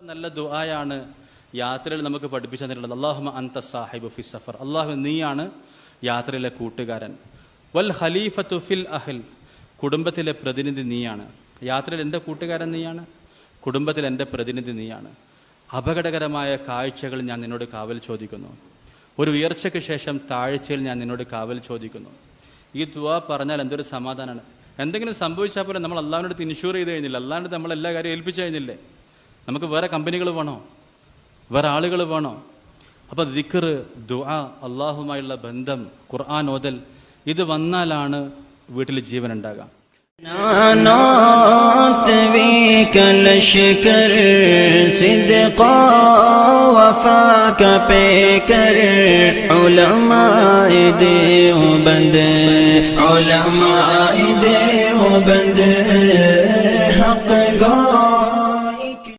നല്ല ദുആയാണ് യാത്രയിൽ നമുക്ക് പഠിപ്പിച്ചു തന്നിട്ടുള്ളത്. അല്ലാഹുമ്മ അൻത സാഹിബു ഫി സഫർ, അല്ലാഹു നീയാണ് യാത്രയിലെ കൂട്ടുകാരൻ. വൽ ഖലീഫത്തു ഫിൽ അഹ്ൽ, കുടുംബത്തിലെ പ്രതിനിധി നീയാണ്. യാത്രയിൽ എൻ്റെ കൂട്ടുകാരൻ നീയാണ്, കുടുംബത്തിൽ എൻ്റെ പ്രതിനിധി നീയാണ്. അപകടകരമായ കാഴ്ചകൾ ഞാൻ നിന്നോട് കാവൽ ചോദിക്കുന്നു. ഒരു ഉയർച്ചയ്ക്ക് ശേഷം താഴ്ചയിൽ ഞാൻ നിന്നോട് കാവൽ ചോദിക്കുന്നു. ഈ ദുആ പറഞ്ഞാൽ എന്തൊരു സമാധാനമാണ്. എന്തെങ്കിലും സംഭവിച്ചാൽ പോലും നമ്മൾ അള്ളാഹുവിൻ്റെ അടുത്ത് ഇൻഷൂർ ചെയ്ത് കഴിഞ്ഞില്ല, അള്ളാഹുവിൻ്റെ അടുത്ത് നമ്മളെല്ലാ കാര്യം ഏൽപ്പിച്ചു കഴിഞ്ഞില്ലേ. നമുക്ക് വേറെ കമ്പനികൾ വേണോ, വേറെ ആളുകൾ വേണോ? അപ്പോൾ ദിക്ർ, ദുആ, അള്ളാഹുമായുള്ള ബന്ധം, ഖുർആൻ ഓതൽ, ഇത് വന്നാലാണ് വീട്ടിൽ ജീവൻ ഉണ്ടാകാം. उलमाए देवबंद